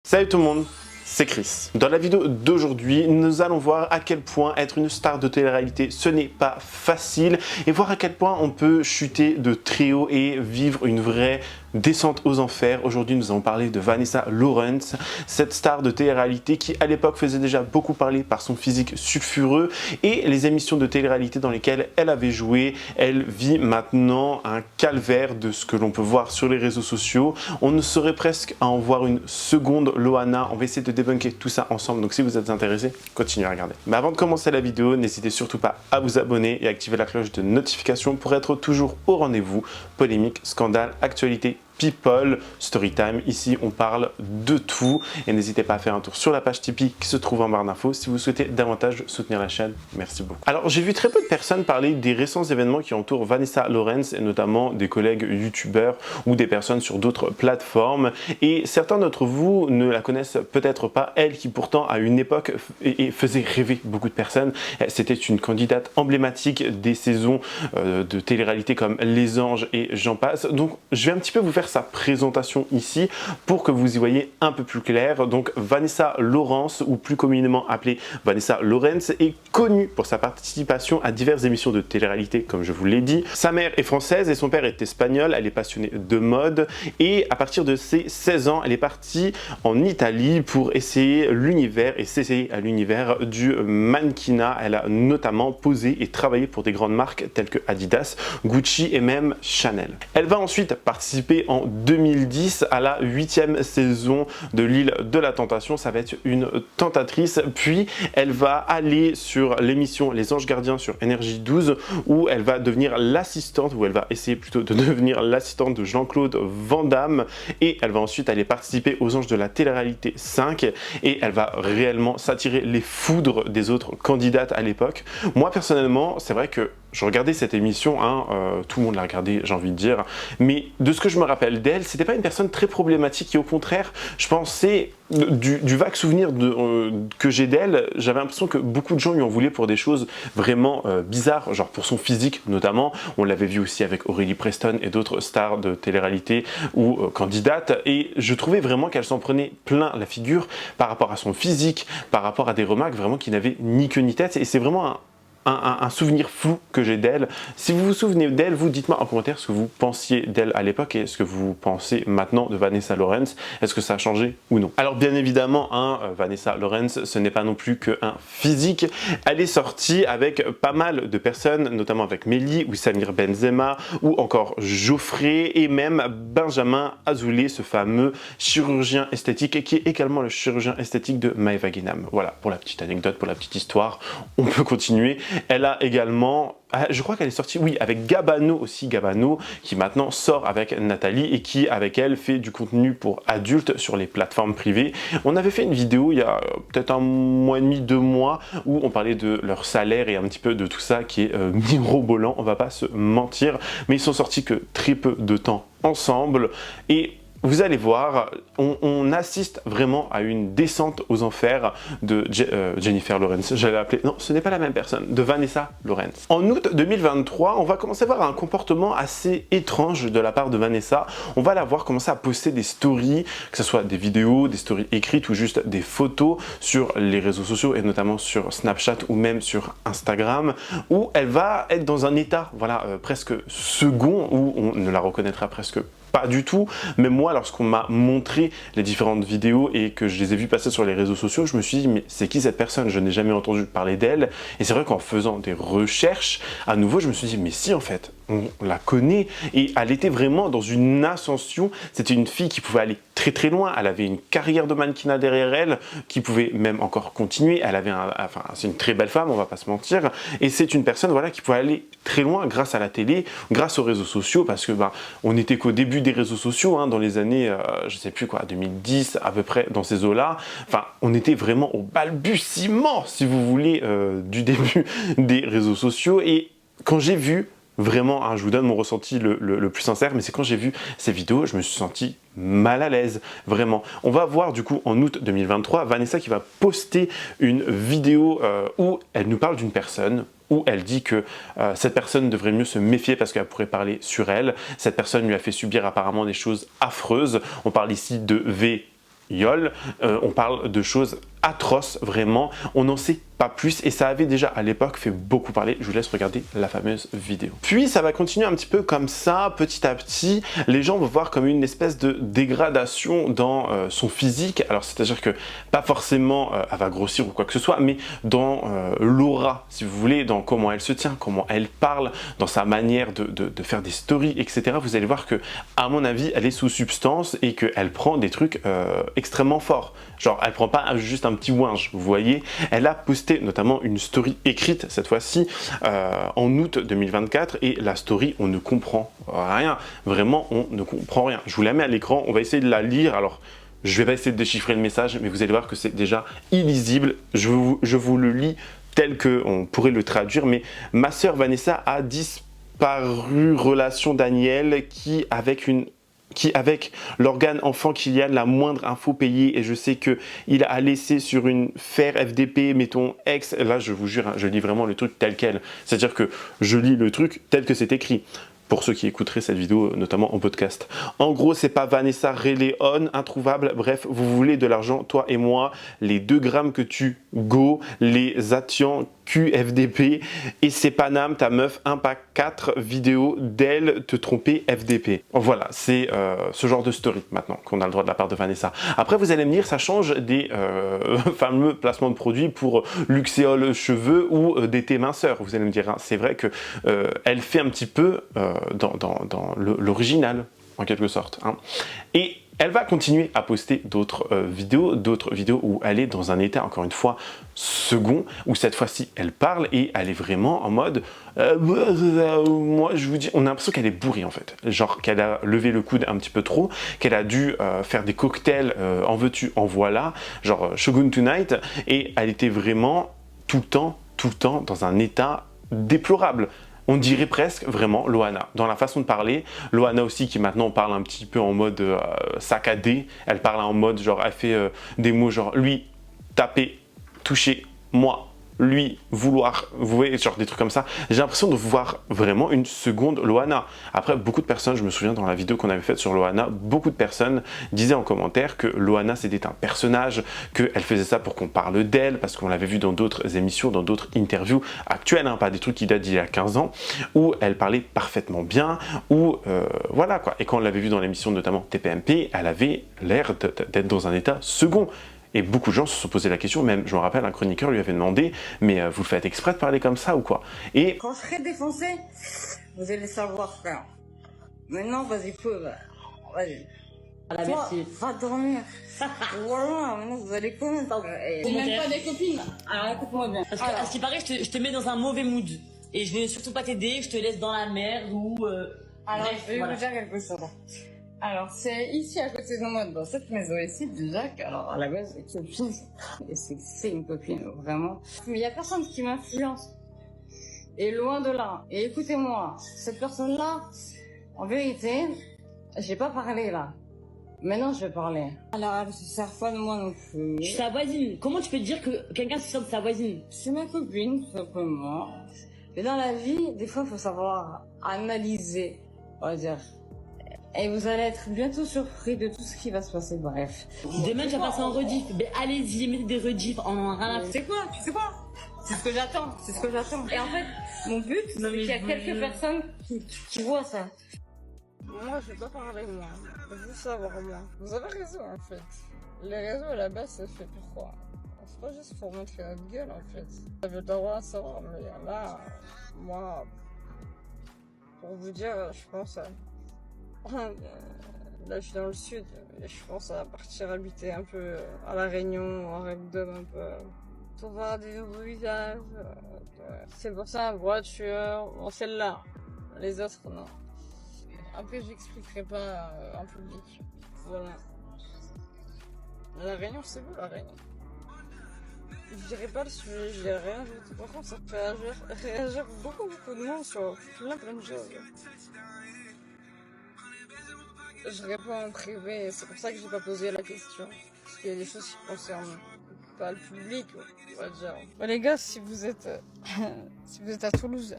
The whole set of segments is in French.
Salut tout le monde, c'est Chris. Dans la vidéo d'aujourd'hui, nous allons voir à quel point être une star de télé-réalité, ce n'est pas facile et voir à quel point on peut chuter de très haut et vivre une vraie descente aux enfers. Aujourd'hui, nous allons parler de Vanessa Lawrence, cette star de télé-réalité qui à l'époque faisait déjà beaucoup parler par son physique sulfureux et les émissions de télé-réalité dans lesquelles elle avait joué. Elle vit maintenant un calvaire de ce que l'on peut voir sur les réseaux sociaux. On ne saurait presque en voir une seconde Loana. On va essayer de débunker tout ça ensemble, donc si vous êtes intéressé, continuez à regarder. Mais avant de commencer la vidéo, n'hésitez surtout pas à vous abonner et activer la cloche de notification pour être toujours au rendez-vous. Polémique, scandale, actualité, people, storytime. Ici, on parle de tout. Et n'hésitez pas à faire un tour sur la page Tipeee qui se trouve en barre d'infos si vous souhaitez davantage soutenir la chaîne. Merci beaucoup. Alors, j'ai vu très peu de personnes parler des récents événements qui entourent Vanessa Lawrence et notamment des collègues youtubeurs ou des personnes sur d'autres plateformes. Et certains d'entre vous ne la connaissent peut-être pas, elle qui pourtant à une époque et faisait rêver beaucoup de personnes. C'était une candidate emblématique des saisons de télé-réalité comme Les Anges et j'en passe. Donc, je vais un petit peu vous faire sa présentation ici pour que vous y voyez un peu plus clair. Donc Vanessa Lawrence, ou plus communément appelée Vanessa Lawrence, est connue pour sa participation à diverses émissions de télé-réalité comme je vous l'ai dit. Sa mère est française et son père est espagnol. Elle est passionnée de mode et à partir de ses 16 ans, elle est partie en Italie pour essayer l'univers et s'essayer à l'univers du mannequinat. Elle a notamment posé et travaillé pour des grandes marques telles que Adidas, Gucci et même Chanel. Elle va ensuite participer en 2010 à la 8e saison de l'île de la Tentation. Ça va être une tentatrice, puis elle va aller sur l'émission Les Anges Gardiens sur Énergie 12 où elle va devenir l'assistante, où elle va essayer plutôt de devenir l'assistante de Jean-Claude Van Damme, et elle va ensuite aller participer aux Anges de la télé-réalité 5 et elle va réellement s'attirer les foudres des autres candidates à l'époque. Moi personnellement, c'est vrai que je regardais cette émission, tout le monde l'a regardé, j'ai envie de dire, mais de ce que je me rappelle d'elle, c'était pas une personne très problématique et au contraire, je pensais, du vague souvenir que j'ai d'elle, j'avais l'impression que beaucoup de gens lui en voulaient pour des choses vraiment bizarres, genre pour son physique notamment. On l'avait vu aussi avec Aurélie Preston et d'autres stars de télé-réalité ou candidates, et je trouvais vraiment qu'elle s'en prenait plein la figure par rapport à son physique, par rapport à des remarques vraiment qui n'avaient ni queue ni tête, et c'est vraiment un souvenir flou que j'ai d'elle. Si vous vous souvenez d'elle, vous dites-moi en commentaire ce que vous pensiez d'elle à l'époque et ce que vous pensez maintenant de Vanessa Lawrence. Est-ce que ça a changé ou non? Alors bien évidemment, Vanessa Lawrence, ce n'est pas non plus qu'un physique. Elle est sortie avec pas mal de personnes, notamment avec Mélie ou Samir Benzema ou encore Geoffrey et même Benjamin Azoulay, ce fameux chirurgien esthétique qui est également le chirurgien esthétique de Maëva Guénam. Voilà, pour la petite anecdote, pour la petite histoire, on peut continuer. Elle a également, je crois qu'elle est sortie, oui, avec Gabano aussi, Gabano, qui maintenant sort avec Nathalie et qui, avec elle, fait du contenu pour adultes sur les plateformes privées. On avait fait une vidéo il y a peut-être 1 mois et demi, 2 mois, où on parlait de leur salaire et un petit peu de tout ça qui est mirobolant, on va pas se mentir, mais ils sont sortis que très peu de temps ensemble et vous allez voir, on assiste vraiment à une descente aux enfers de Jennifer Lawrence. J'allais l'appeler, non, ce n'est pas la même personne, de Vanessa Lawrence. En août 2023, on va commencer à voir un comportement assez étrange de la part de Vanessa. On va la voir commencer à poster des stories, que ce soit des vidéos, des stories écrites ou juste des photos sur les réseaux sociaux et notamment sur Snapchat ou même sur Instagram, où elle va être dans un état, voilà, presque second, où on ne la reconnaîtra presque pas du tout. Mais moi, lorsqu'on m'a montré les différentes vidéos et que je les ai vues passer sur les réseaux sociaux, je me suis dit mais c'est qui cette personne? Je n'ai jamais entendu parler d'elle. Et c'est vrai qu'en faisant des recherches, à nouveau, je me suis dit mais si, en fait, on la connaît. Et elle était vraiment dans une ascension. C'était une fille qui pouvait aller très très loin. Elle avait une carrière de mannequinat derrière elle qui pouvait même encore continuer. Elle avait enfin, c'est une très belle femme, on va pas se mentir. Et c'est une personne, voilà, qui pouvait aller très loin grâce à la télé, grâce aux réseaux sociaux, parce que on n'était qu'au début des réseaux sociaux, dans les années, je sais plus quoi, 2010 à peu près, dans ces eaux-là. Enfin, on était vraiment au balbutiement, si vous voulez, du début des réseaux sociaux. Et quand j'ai vu vraiment, je vous donne mon ressenti le plus sincère, mais c'est quand j'ai vu ces vidéos, je me suis senti mal à l'aise, vraiment. On va voir du coup en août 2023, Vanessa qui va poster une vidéo où elle nous parle d'une personne où elle dit que cette personne devrait mieux se méfier parce qu'elle pourrait parler sur elle. Cette personne lui a fait subir apparemment des choses affreuses. On parle ici de viol, on parle de choses atroces vraiment, on n'en sait pas plus et ça avait déjà à l'époque fait beaucoup parler. Je vous laisse regarder la fameuse vidéo. Puis ça va continuer un petit peu comme ça, petit à petit, les gens vont voir comme une espèce de dégradation dans son physique. Alors c'est-à-dire que pas forcément elle va grossir ou quoi que ce soit, mais dans l'aura, si vous voulez, dans comment elle se tient, comment elle parle, dans sa manière de faire des stories, etc. Vous allez voir que, à mon avis, elle est sous substance et qu'elle prend des trucs extrêmement forts. Genre, elle prend pas juste un petit ouinge, vous voyez. Elle a posté notamment une story écrite, cette fois-ci, en août 2024, et la story, on ne comprend rien. Vraiment, on ne comprend rien. Je vous la mets à l'écran, on va essayer de la lire. Alors, je vais pas essayer de déchiffrer le message, mais vous allez voir que c'est déjà illisible. Je vous le lis tel qu'on pourrait le traduire, mais ma sœur Vanessa a disparu, relation Daniel, qui avec l'organe enfant Kylian, la moindre info payée, et je sais que il a laissé sur une faire FDP, mettons ex, là je vous jure, hein, je lis vraiment le truc tel quel, c'est-à-dire que je lis le truc tel que c'est écrit. Pour ceux qui écouteraient cette vidéo, notamment en podcast. En gros, c'est pas Vanessa Reléon, introuvable, bref, vous voulez de l'argent, toi et moi, les 2 grammes que tu go, les Atian QFDP, et c'est Paname, ta meuf, un pack 4 vidéos d'elle te tromper FDP. Voilà, c'est ce genre de story maintenant qu'on a le droit de la part de Vanessa. Après, vous allez me dire, ça change des fameux placements de produits pour Luxéol cheveux ou des thés minceurs. Vous allez me dire, hein, c'est vrai que elle fait un petit peu dans l'original, en quelque sorte. Hein. Et elle va continuer à poster d'autres vidéos où elle est dans un état, encore une fois, second, où cette fois-ci, elle parle et elle est vraiment en mode moi, je vous dis, on a l'impression qu'elle est bourrée, en fait. Genre qu'elle a levé le coude un petit peu trop, qu'elle a dû faire des cocktails en veux-tu, en voilà, genre Shogun Tonight, et elle était vraiment tout le temps dans un état déplorable. On dirait presque vraiment Loana. Dans la façon de parler, Loana aussi qui maintenant parle un petit peu en mode saccadé, elle parle en mode genre, elle fait des mots genre lui, taper, toucher, moi, lui, vouloir, vous voyez, genre des trucs comme ça. J'ai l'impression de voir vraiment une seconde Loana. Après, beaucoup de personnes, je me souviens dans la vidéo qu'on avait faite sur Loana, beaucoup de personnes disaient en commentaire que Loana c'était un personnage, qu'elle faisait ça pour qu'on parle d'elle, parce qu'on l'avait vu dans d'autres émissions, dans d'autres interviews actuelles, hein, pas des trucs qui datent d'il y a 15 ans, où elle parlait parfaitement bien, où voilà quoi. Et quand on l'avait vu dans l'émission notamment TPMP, elle avait l'air d'être dans un état second. Et beaucoup de gens se sont posé la question, même je me rappelle un chroniqueur lui avait demandé mais vous le faites exprès de parler comme ça ou quoi? Et quand je serai défoncé, vous allez savoir frère. Maintenant vas-y feu, vas-y. Voilà, Toi, merci. va dormir. Voilà, maintenant vous allez connaître. J'ai même pas des copines. Alors écoute-moi bien. Parce que, à ce qui paraît, je te mets dans un mauvais mood. Et je vais surtout pas t'aider, je te laisse dans la merde ou... Alors bref, je vais voilà. vous dire quelque chose. Alors c'est ici à côté de moi, dans cette maison ici, déjà, alors à la base, c'est une copine. Et c'est une copine, vraiment. Mais il y a personne qui m'influence. Et loin de là. Et écoutez-moi, cette personne-là, en vérité, j'ai pas parlé là. Maintenant, je vais parler. Alors, elle se sert pas de moi non plus. Je suis sa voisine. Comment tu peux te dire que quelqu'un se sert de sa voisine? C'est ma copine, tout simplement. Mais dans la vie, des fois, il faut savoir analyser, on va dire. Et vous allez être bientôt surpris de tout ce qui va se passer, bref. Demain, tu vas passer en rediff. Mais allez-y, mettez des rediffs en rien à Tu sais quoi? C'est ce que j'attends, c'est ce que j'attends. Et en fait, mon but, c'est qu'il y a quelques personnes qui voient ça. Moi, je vais pas parler, moi. Je veux savoir, moi. Vous avez raison, en fait. Les réseaux, à la base, c'est fait pour quoi? C'est pas juste pour montrer notre gueule, en fait. Ça veut devoir à savoir, mais là, moi, pour vous dire, je pense à... Là, je suis dans le sud, et je pense à partir habiter un peu à La Réunion, en rêve d'homme un peu, pour voir des nouveaux visages. C'est pour ça, voiture, bon, celle-là, les autres, non. Après, j'expliquerai pas en public. Voilà. La Réunion, c'est beau, La Réunion. Je dirais pas le sujet, je dirais rien. Par contre, ça fait réagir beaucoup de monde sur plein de choses. Je réponds en privé, c'est pour ça que j'ai pas posé la question. Parce qu'il y a des choses qui concernent pas le public, on va dire. Bah, les gars, si vous êtes à Toulouse,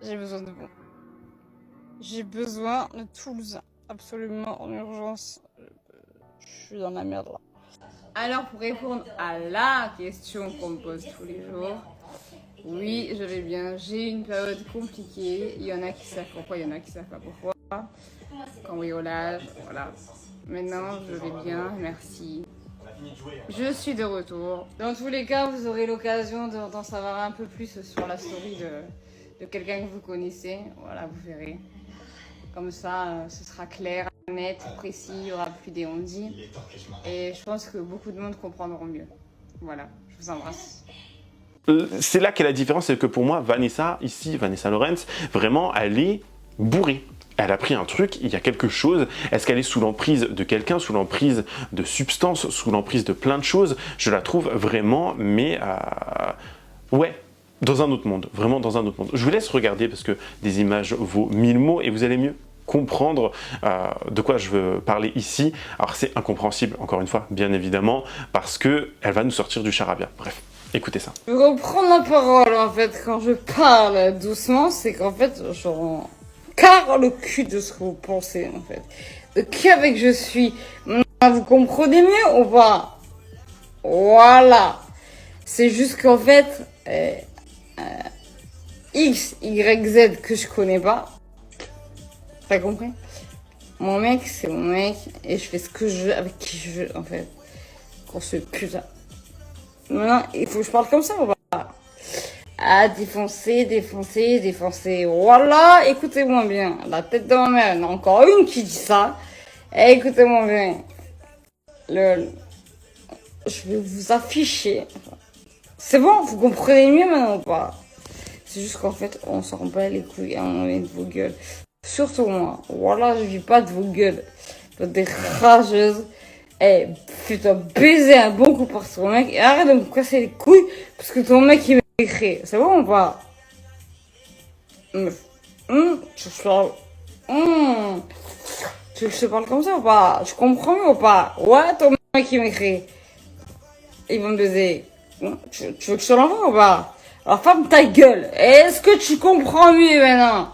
j'ai besoin de vous. J'ai besoin de Toulouse, absolument en urgence. Je suis dans la merde là. Alors pour répondre à la question qu'on me pose tous les jours, oui, je vais bien. J'ai une période compliquée. Il y en a qui savent pourquoi, il y en a qui savent pas pourquoi. Cambriolage, voilà. Maintenant, je vais bien, merci. Je suis de retour. Dans tous les cas, vous aurez l'occasion d'en savoir un peu plus sur la story de quelqu'un que vous connaissez. Voilà, vous verrez. Comme ça, ce sera clair, net, précis, il n'y aura plus des on-dit. Et je pense que beaucoup de monde comprendront mieux. Voilà, je vous embrasse. C'est là qu'est la différence, c'est que pour moi, Vanessa, ici, Vanessa Lawrence, vraiment, elle est bourrée. Elle a pris un truc, il y a quelque chose. Est-ce qu'elle est sous l'emprise de quelqu'un, sous l'emprise de substances, sous l'emprise de plein de choses? Je la trouve vraiment, mais ouais, dans un autre monde, vraiment dans un autre monde. Je vous laisse regarder parce que des images vaut 1000 mots et vous allez mieux comprendre de quoi je veux parler ici. Alors c'est incompréhensible, encore une fois, bien évidemment, parce que elle va nous sortir du charabia. Bref, écoutez ça. Je reprends la parole en fait quand je parle doucement, c'est qu'en fait j'en carre le cul de ce que vous pensez en fait. De qui avec je suis. Vous comprenez mieux ou pas? Voilà. C'est juste qu'en fait X, Y, Z que je connais pas. T'as compris? Mon mec, c'est mon mec, et je fais ce que je veux avec qui je veux, en fait. Qu'on se putain. Maintenant, il faut que je parle comme ça ou pas? Ah, défoncer, défoncer, défoncer. Voilà, écoutez-moi bien. La tête de ma mère, il y en a encore une qui dit ça. Et écoutez-moi bien. Je vais vous afficher. C'est bon, vous comprenez mieux maintenant ou pas? C'est juste qu'en fait, on s'en bat les couilles à un moment donné de vos gueules. Surtout moi. Voilà, je vis pas de vos gueules. Des rageuses. Eh, putain, baiser un bon coup par ton mec et arrête de me casser les couilles parce que ton mec il m'écrit. C'est bon ou pas? Je parle. Tu veux que je te parle comme ça ou pas? Tu comprends mieux ou pas? Ouais, ton mec il m'écrit. Il va me baiser. Tu veux que je te l'envoie ou pas? Alors ferme ta gueule. Est-ce que tu comprends mieux maintenant?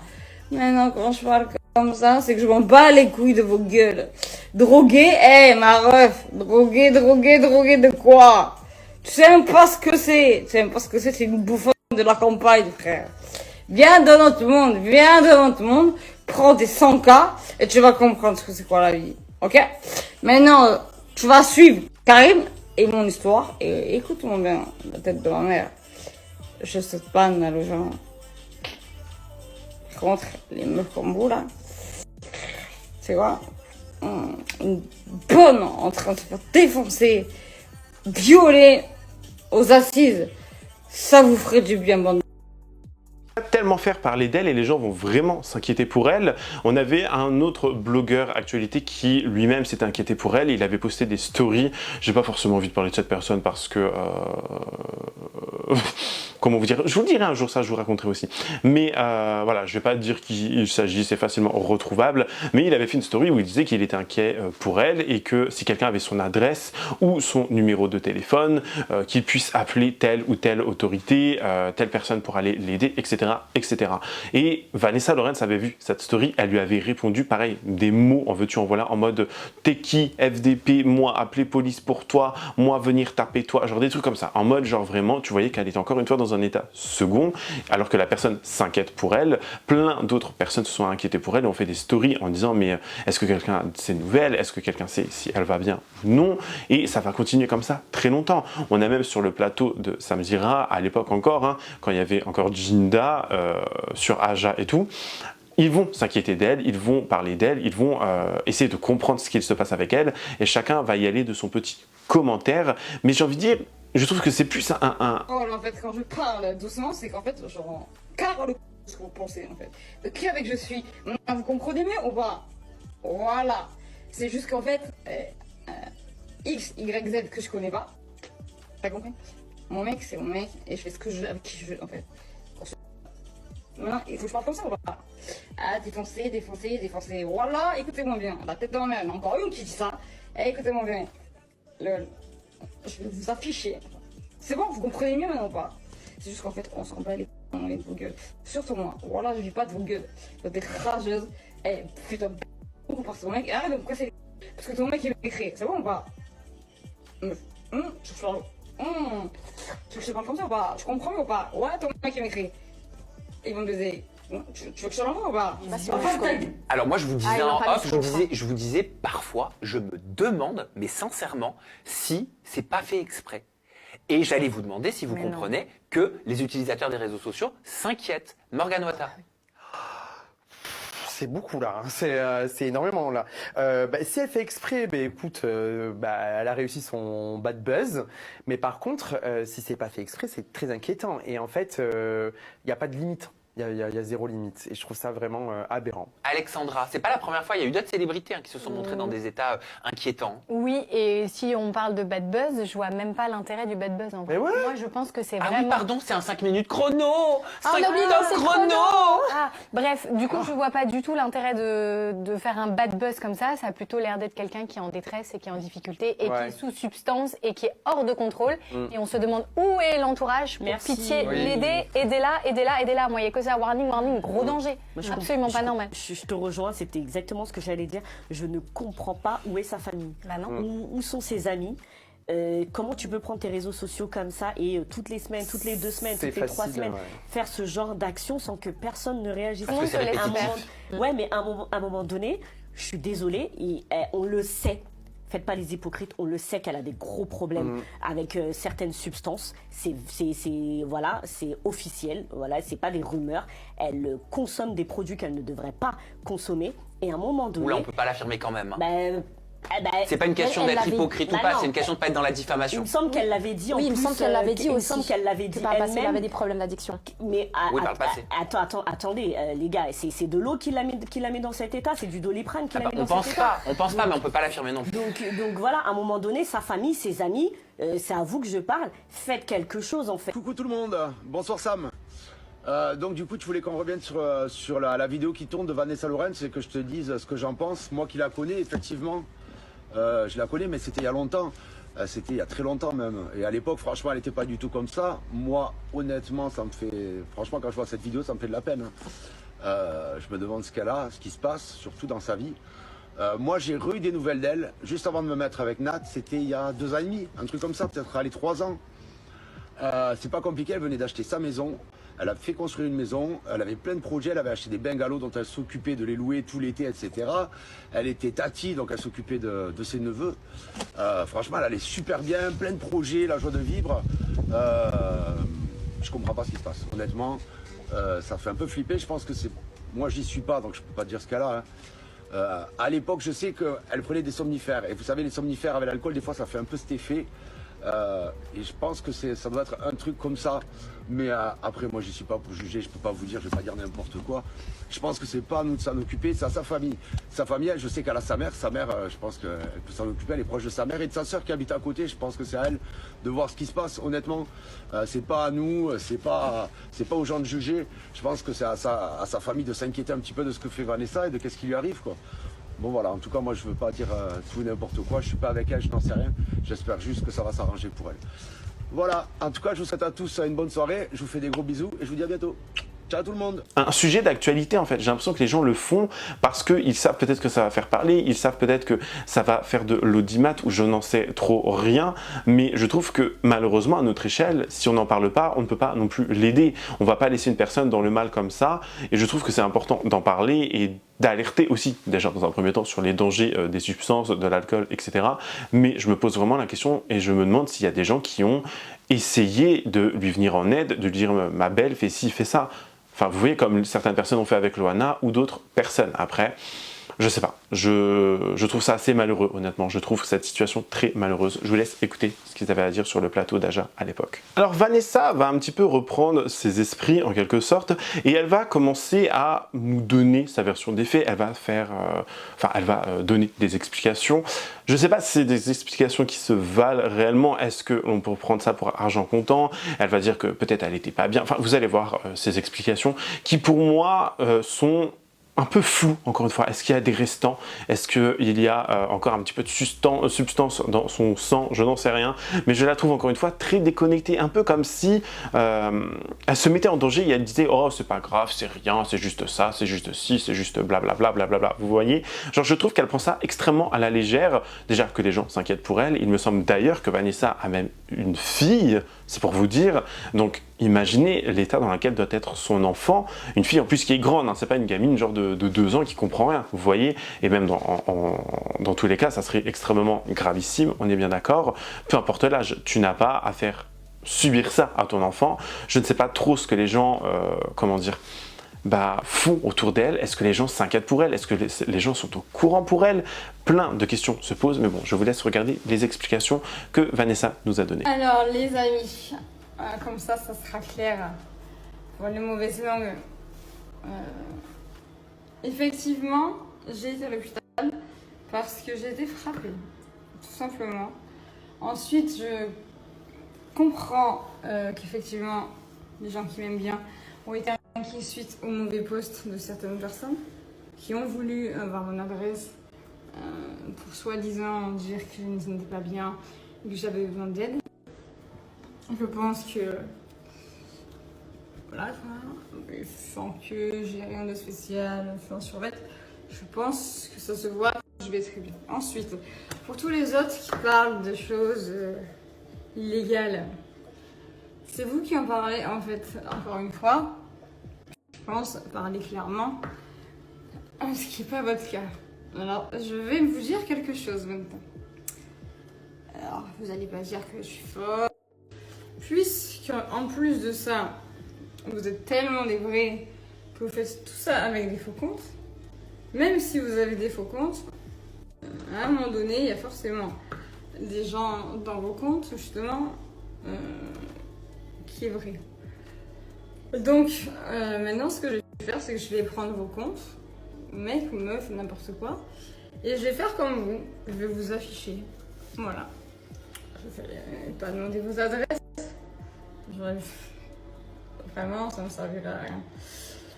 Maintenant, quand je parle comme ça, c'est que je m'en bats les couilles de vos gueules. Droguer, ma ref. Droguer de quoi? Tu sais même pas ce que c'est. Tu sais même pas ce que c'est une bouffonne de la campagne, frère. Viens dans notre monde, prends tes 100K et tu vas comprendre ce que c'est quoi la vie. Ok? Maintenant, tu vas suivre Karim et mon histoire et écoute-moi bien, la tête de ma mère. Je saute pas dans les gens. Contre les meufs comme vous là, c'est quoi? Une bonne en train de se faire défoncer, violer aux assises, ça vous ferait du bien, bande. Tellement faire parler d'elle et les gens vont vraiment s'inquiéter pour elle. On avait un autre blogueur actualité qui lui-même s'était inquiété pour elle et il avait posté des stories. J'ai pas forcément envie de parler de cette personne parce que comment vous dire, je vous le dirai un jour, ça je vous raconterai aussi. Mais voilà, je vais pas dire qu'il s'agit, c'est facilement retrouvable, mais il avait fait une story où il disait qu'il était inquiet pour elle et que si quelqu'un avait son adresse ou son numéro de téléphone, qu'il puisse appeler telle ou telle autorité, telle personne pour aller l'aider, etc., etc. Et Vanessa Lawrence avait vu cette story, elle lui avait répondu pareil, des mots en veux-tu en voilà, en mode t'es qui, FDP, moi appeler police pour toi, moi venir taper toi, genre des trucs comme ça, en mode genre vraiment, tu voyais qu'elle était encore une fois dans un état second, alors que la personne s'inquiète pour elle, plein d'autres personnes se sont inquiétées pour elle et ont fait des stories en disant mais est-ce que quelqu'un a ses nouvelles, est-ce que quelqu'un sait si elle va bien ou non, et ça va continuer comme ça très longtemps. On a même sur le plateau de Samzira, à l'époque encore, hein, quand il y avait encore Jinda, sur Aja et tout, ils vont s'inquiéter d'elle, ils vont parler d'elle, ils vont essayer de comprendre ce qu'il se passe avec elle, et chacun va y aller de son petit commentaire, mais j'ai envie de dire, je trouve que c'est plus un... Oh, en fait, quand je parle doucement, c'est qu'en fait, genre, carre le ce que vous pensez, en fait. De qui avec je suis. Vous comprenez mieux ou pas? Voilà. C'est juste qu'en fait, X, Y, Z que je connais pas. T'as compris? Mon mec, c'est mon mec, et je fais ce que je veux avec qui je veux, en fait. Maintenant, il faut que je parle comme ça ou pas? Ah, défoncer, défoncer, défoncer. Voilà, écoutez-moi bien. La tête de ma mère, il y en a encore une qui dit ça. Eh, écoutez-moi bien. je vais vous afficher. C'est bon, vous comprenez mieux maintenant ou pas? C'est juste qu'en fait, on s'en bat les couilles de vos gueules. Surtout moi. Voilà, je vis pas de vos gueules. Vous êtes rageuse. Eh, putain, parce que ton mec, arrête de me casser les couilles. Parce que ton mec, il m'a écrit. C'est bon ou pas? Tu veux que je parle? Tu veux que je te parle comme ça ou pas? Tu comprends ou pas? Ouais, ton mec, il m'a écrit. Ils vont me baiser. Tu veux que je te l'envoie ou pas? Alors moi je vous disais en off, je vous disais parfois, je me demande, mais sincèrement, si c'est pas fait exprès. Et j'allais vous demander si vous comprenez que les utilisateurs des réseaux sociaux s'inquiètent. Morgane Wata. C'est beaucoup là, c'est énormément là. Si elle fait exprès, écoute, elle a réussi son bad buzz. Mais par contre, si c'est pas fait exprès, c'est très inquiétant. Et en fait, il n'y a pas de limite. Il y a zéro limite. Et je trouve ça vraiment aberrant. Alexandra, c'est pas la première fois, il y a eu d'autres célébrités qui se sont montrées dans des états inquiétants. Oui, et si on parle de bad buzz, je vois même pas l'intérêt du bad buzz en vrai. Ouais. Moi, je pense que c'est Ah vraiment... oui, pardon, c'est un 5 minutes chrono. Ah, 5 on a oublié minutes c'est chrono. Bref, du coup, je vois pas du tout l'intérêt de faire un bad buzz comme ça. Ça a plutôt l'air d'être quelqu'un qui est en détresse et qui est en difficulté et qui est sous substance et qui est hors de contrôle. Et on se demande où est l'entourage pour pitié, l'aider, aidez-la. Moi, il y a que ça, warning, gros danger. Absolument pas normal. Je te rejoins, c'était exactement ce que j'allais dire. Je ne comprends pas où est sa famille. Bah non. Où sont ses amis? Comment tu peux prendre tes réseaux sociaux comme ça et toutes les semaines, toutes les 2 semaines, toutes les 3 semaines faire ce genre d'action sans que personne ne réagisse? Parce que c'est répétitif. Ouais, mais à un moment donné, je suis désolée, on le sait. Faites pas les hypocrites, on le sait qu'elle a des gros problèmes avec certaines substances. C'est officiel, voilà, c'est pas des rumeurs. Elle consomme des produits qu'elle ne devrait pas consommer. Et à un moment donné, Oula, on peut pas l'affirmer quand même. c'est pas une question d'être hypocrite ou pas, c'est une question de pas être dans la diffamation. Il me semble qu'elle l'avait dit. Oui, il me semble qu'elle l'avait dit aussi. Il me semble qu'elle l'avait dit elle-même. Elle avait des problèmes d'addiction. Mais oui, par le passé. Attendez, les gars, c'est de l'eau qui l'a mis dans cet état, c'est du Doliprane qui l'a mis dans cet état. On pense pas, mais on peut pas l'affirmer non plus. Donc voilà, à un moment donné, sa famille, ses amis, c'est à vous que je parle. Faites quelque chose en fait. Coucou tout le monde, bonsoir Sam. Donc du coup tu voulais qu'on revienne sur la vidéo qui tourne de Vanessa Lawrence et que je te dise ce que j'en pense. Moi qui la connais effectivement, je la connais mais c'était il y a longtemps, c'était il y a très longtemps même. Et à l'époque franchement elle n'était pas du tout comme ça. Moi honnêtement ça me fait, franchement quand je vois cette vidéo ça me fait de la peine. Je me demande ce qu'elle a, ce qui se passe, surtout dans sa vie. Moi j'ai eu des nouvelles d'elle juste avant de me mettre avec Nat, c'était il y a 2 ans et demi, un truc comme ça, peut-être allez 3 ans. C'est pas compliqué, elle venait d'acheter sa maison. Elle a fait construire une maison, elle avait plein de projets, elle avait acheté des bungalows dont elle s'occupait de les louer tout l'été, etc. Elle était tati, donc elle s'occupait de ses neveux. Franchement, elle allait super bien, plein de projets, la joie de vivre. Je comprends pas ce qui se passe, honnêtement. Ça fait un peu flipper, je pense que c'est... Moi, j'y suis pas, donc je peux pas dire ce qu'elle a. À l'époque, je sais qu'elle prenait des somnifères. Et vous savez, les somnifères avec l'alcool, des fois, ça fait un peu cet effet. Et je pense que ça doit être un truc comme ça. Mais après, moi, j'y suis pas pour juger. Je peux pas vous dire, je vais pas dire n'importe quoi. Je pense que c'est pas à nous de s'en occuper, c'est à sa famille. Sa famille, elle, je sais qu'elle a sa mère. Sa mère, je pense qu'elle peut s'en occuper. Elle est proche de sa mère et de sa sœur qui habite à côté. Je pense que c'est à elle de voir ce qui se passe. Honnêtement, c'est pas à nous, c'est pas aux gens de juger. Je pense que c'est à sa famille de s'inquiéter un petit peu de ce que fait Vanessa et de qu'est-ce qui lui arrive, quoi. Bon voilà, en tout cas moi je veux pas dire tout et n'importe quoi, je suis pas avec elle, je n'en sais rien, j'espère juste que ça va s'arranger pour elle. Voilà, en tout cas je vous souhaite à tous une bonne soirée, je vous fais des gros bisous et je vous dis à bientôt. Ciao tout le monde. Un sujet d'actualité en fait, j'ai l'impression que les gens le font parce qu'ils savent peut-être que ça va faire parler, ils savent peut-être que ça va faire de l'audimat ou je n'en sais trop rien, mais je trouve que malheureusement à notre échelle, si on n'en parle pas, on ne peut pas non plus l'aider. On va pas laisser une personne dans le mal comme ça et je trouve que c'est important d'en parler et d'alerter aussi déjà dans un premier temps sur les dangers des substances, de l'alcool, etc. Mais je me pose vraiment la question et je me demande s'il y a des gens qui ont essayé de lui venir en aide, de lui dire ma belle, fais ci, fais ça. Enfin, vous voyez, comme certaines personnes ont fait avec Loana ou d'autres personnes. Après, je sais pas. Je trouve ça assez malheureux, honnêtement. Je trouve cette situation très malheureuse. Je vous laisse écouter ce qu'ils avaient à dire sur le plateau d'Aja à l'époque. Alors, Vanessa va un petit peu reprendre ses esprits, en quelque sorte, et elle va commencer à nous donner sa version des faits. Elle va faire... elle va donner des explications. Je sais pas si c'est des explications qui se valent réellement. Est-ce qu'on peut prendre ça pour argent comptant? Elle va dire que peut-être elle n'était pas bien. Enfin, vous allez voir ces explications qui, pour moi, sont un peu flou, encore une fois. Est-ce qu'il y a des restants? Est-ce qu'il y a encore un petit peu de substance dans son sang? Je n'en sais rien. Mais je la trouve, encore une fois, très déconnectée. Un peu comme si elle se mettait en danger et elle disait « Oh, c'est pas grave, c'est rien, c'est juste ça, c'est juste ci, c'est juste blablabla, blablabla. » Vous voyez? Genre, je trouve qu'elle prend ça extrêmement à la légère. Déjà que les gens s'inquiètent pour elle. Il me semble d'ailleurs que Vanessa a même une fille, c'est pour vous dire. Donc, imaginez l'état dans lequel doit être son enfant. Une fille en plus qui est grande, hein, c'est pas une gamine genre de 2 ans qui comprend rien, vous voyez. Et même dans tous les cas, ça serait extrêmement gravissime, on est bien d'accord. Peu importe l'âge, tu n'as pas à faire subir ça à ton enfant. Je ne sais pas trop ce que les gens, comment dire, font autour d'elle. Est-ce que les gens s'inquiètent pour elle? Est-ce que les gens sont au courant pour elle? Plein de questions se posent, mais bon, je vous laisse regarder les explications que Vanessa nous a données. Alors les amis, comme ça sera clair pour les mauvaises langues. Effectivement, j'ai été à l'hôpital parce que j'ai été frappée, tout simplement. Ensuite, je comprends qu'effectivement, les gens qui m'aiment bien ont été inquiets suite aux mauvais posts de certaines personnes qui ont voulu avoir mon adresse pour soi-disant dire que je n'étais pas bien et que j'avais besoin d'aide. Je pense que voilà, sans que j'ai rien de spécial, je suis en survêt, je pense que ça se voit que je vais très bien. Ensuite, pour tous les autres qui parlent de choses illégales, c'est vous qui en parlez en fait, encore une fois. Je pense parler clairement, ce qui n'est pas votre cas. Alors, je vais vous dire quelque chose maintenant. Alors, vous n'allez pas dire que je suis folle, puisqu'en plus de ça, vous êtes tellement des vrais que vous faites tout ça avec des faux comptes. Même si vous avez des faux comptes, à un moment donné, il y a forcément des gens dans vos comptes, justement, qui est vrai. Donc, maintenant, ce que je vais faire, c'est que je vais prendre vos comptes, mec ou meuf, n'importe quoi, et je vais faire comme vous. Je vais vous afficher. Voilà. Je ne vais pas demander vos adresses. Vraiment, ça ne me servira à rien.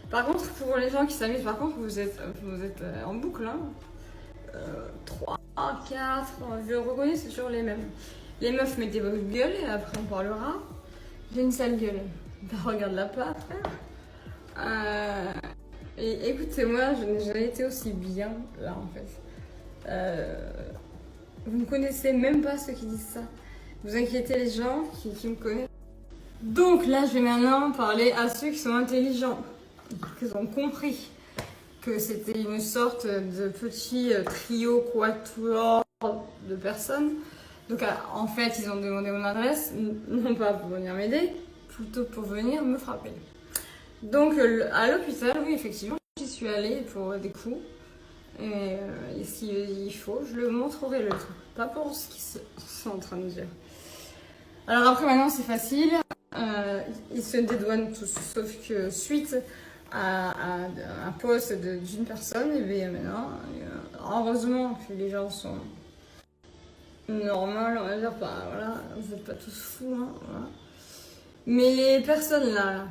Par contre, pour les gens qui s'amusent, par contre, vous êtes en boucle. Hein. 3, 4, je reconnais, c'est toujours les mêmes. Les meufs, mettez votre gueule et après on parlera. J'ai une sale gueule. Regarde-la pas, frère. Et écoutez-moi, je n'ai jamais été aussi bien là en fait. Vous ne connaissez même pas ceux qui disent ça. Vous inquiétez les gens qui me connaissent. Donc là, je vais maintenant parler à ceux qui sont intelligents, qui ont compris que c'était une sorte de petit trio quatuor de personnes. Donc en fait, ils ont demandé mon adresse, non pas pour venir m'aider, plutôt pour venir me frapper. Donc à l'hôpital, oui, effectivement, j'y suis allée pour des coups. Et s'il faut, je le montrerai le truc. Pas pour ce qu'ils sont en train de dire. Alors après, maintenant, c'est facile. Ils se dédouanent tous, sauf que suite à un post d'une personne, et bien maintenant, heureusement que les gens sont normaux, on va dire, voilà, vous n'êtes pas tous fous, hein, voilà. Mais les personnes là,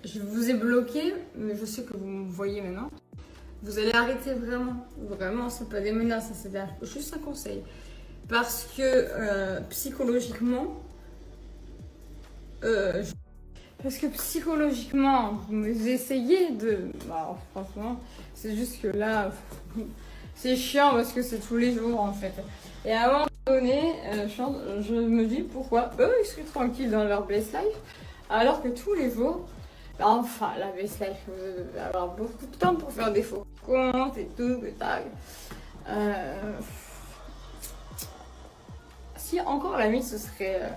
je vous ai bloqué, mais je sais que vous me voyez maintenant. Vous allez arrêter vraiment, vraiment, c'est pas des menaces, c'est juste un conseil. Parce que psychologiquement, vous essayez de... Bah, franchement, c'est juste que là, c'est chiant parce que c'est tous les jours en fait. Et à un moment donné, je me dis pourquoi eux ils seraient tranquilles dans leur best life, alors que tous les jours, enfin la best life, vous devez avoir beaucoup de temps pour faire des faux comptes et tout, que tac. Si encore la mise ce serait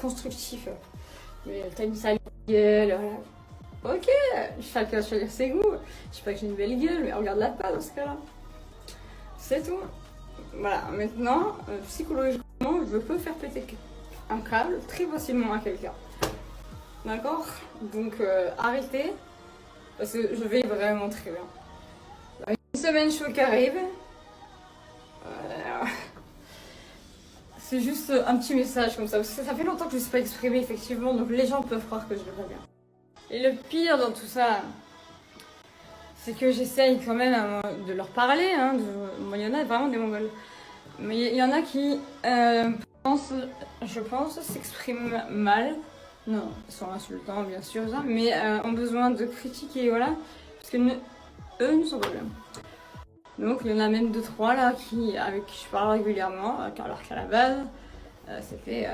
constructif. Mais t'as une sale gueule, voilà. Ok, chacun choisir ses goûts. Je sais pas que j'ai une belle gueule, mais regarde-la pas dans ce cas-là. C'est tout. Voilà, maintenant, psychologiquement, je peux faire péter un câble très facilement à quelqu'un. D'accord? Donc arrêtez, parce que je vais vraiment très bien. Une semaine chaude qui arrive. C'est juste un petit message comme ça, parce que ça fait longtemps que je ne me suis pas exprimée effectivement, donc les gens peuvent croire que je vais pas bien. Et le pire dans tout ça, c'est que j'essaye quand même de leur parler. Hein, il y en a vraiment des Mongols. Mais il y en a qui, je pense, s'expriment mal. Non, ils sont insultants, bien sûr, ça, mais ont besoin de critiquer, voilà. Parce que eux ne sont pas bien. Donc il y en a même 2-3 là avec qui je parle régulièrement, alors qu'à la base, c'était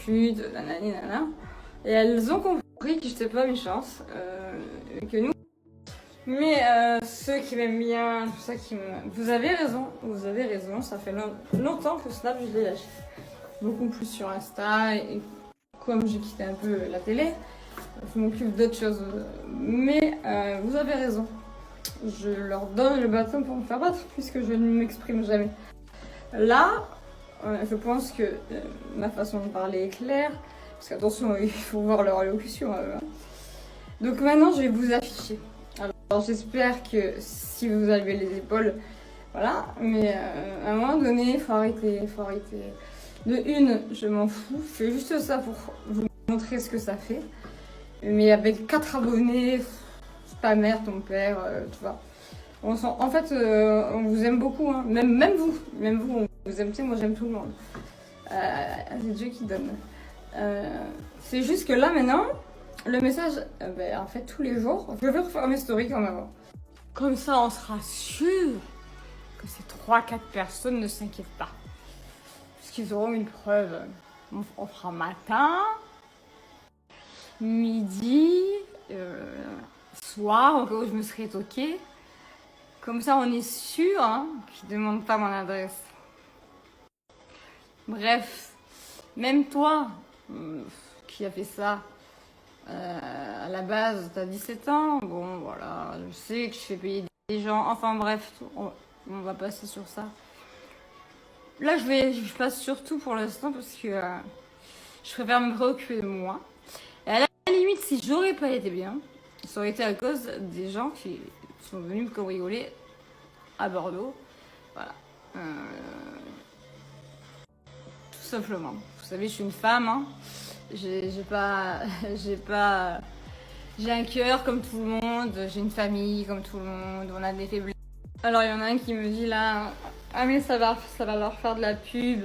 pute, nanani, nanana. Et elles ont compris que j'étais pas méchante, que nous. Mais ceux qui m'aiment bien, tout ça vous avez raison, ça fait longtemps que Snap je l'ai lâché. Beaucoup plus sur Insta, et comme j'ai quitté un peu la télé, je m'occupe d'autres choses. Mais vous avez raison, je leur donne le bâton pour me faire battre, puisque je ne m'exprime jamais. Là, je pense que ma façon de parler est claire, parce qu'attention, il faut voir leur allocution. Donc maintenant, je vais vous afficher. Alors j'espère que si vous avez les épaules, voilà, mais à un moment donné, il faut arrêter. De une, je m'en fous, je fais juste ça pour vous montrer ce que ça fait. Mais avec 4 abonnés, ta mère, ton père, tu vois. En fait, on vous aime beaucoup, hein. Même vous, on vous aime, tu sais, moi j'aime tout le monde. C'est Dieu qui donne. C'est juste que là maintenant, le message, en fait, tous les jours, je vais refaire mes stories comme avant. Comme ça, on sera sûr que ces 3-4 personnes ne s'inquiètent pas. Parce qu'ils auront une preuve. On fera matin, midi, soir, au cas où je me serais toquée. Comme ça, on est sûr hein, qu'ils ne demandent pas mon adresse. Bref, même toi, qui a fait ça, à la base, t'as 17 ans, bon voilà, je sais que je fais payer des gens, enfin bref, on va passer sur ça. Là, je passe surtout pour l'instant parce que je préfère me préoccuper de moi. Et à la limite, si j'aurais pas été bien, ça aurait été à cause des gens qui sont venus me cambrioler à Bordeaux. Voilà. Tout simplement. Vous savez, je suis une femme, hein. J'ai un cœur comme tout le monde, j'ai une famille comme tout le monde, on a des faiblesses. Alors il y en a un qui me dit là, ah mais ça va leur faire de la pub.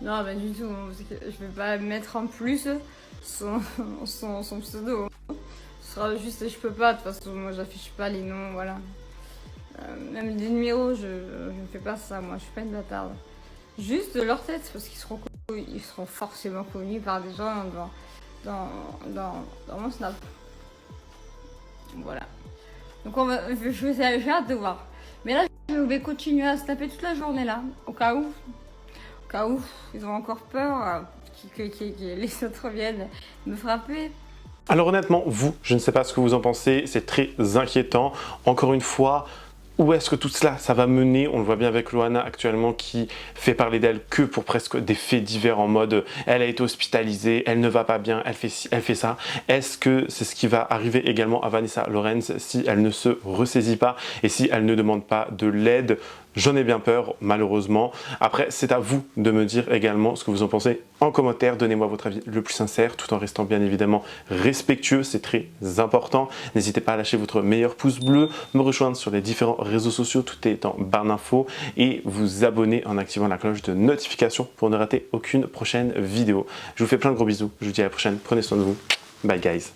Non, bah du tout, je vais pas mettre en plus son pseudo. Ce sera juste, je peux pas, de toute façon, moi j'affiche pas les noms, voilà. Même des numéros, je ne fais pas ça, moi je suis pas une bâtarde. Juste de leur tête, parce qu'ils seront forcément connus par des gens dans mon Snap. Voilà. Donc j'ai hâte de voir. Mais là, je vais continuer à se taper toute la journée là, au cas où ils ont encore peur que les autres viennent me frapper. Alors honnêtement, je ne sais pas ce que vous en pensez, c'est très inquiétant. Encore une fois, où est-ce que tout cela, ça va mener? On le voit bien avec Loana actuellement qui fait parler d'elle que pour presque des faits divers en mode elle a été hospitalisée, elle ne va pas bien, elle fait ci, elle fait ça. Est-ce que c'est ce qui va arriver également à Vanessa Lawrence si elle ne se ressaisit pas et si elle ne demande pas de l'aide? J'en ai bien peur, malheureusement. Après, c'est à vous de me dire également ce que vous en pensez en commentaire. Donnez-moi votre avis le plus sincère, tout en restant bien évidemment respectueux. C'est très important. N'hésitez pas à lâcher votre meilleur pouce bleu, me rejoindre sur les différents réseaux sociaux, tout est en barre d'infos, et vous abonner en activant la cloche de notification pour ne rater aucune prochaine vidéo. Je vous fais plein de gros bisous. Je vous dis à la prochaine. Prenez soin de vous. Bye guys.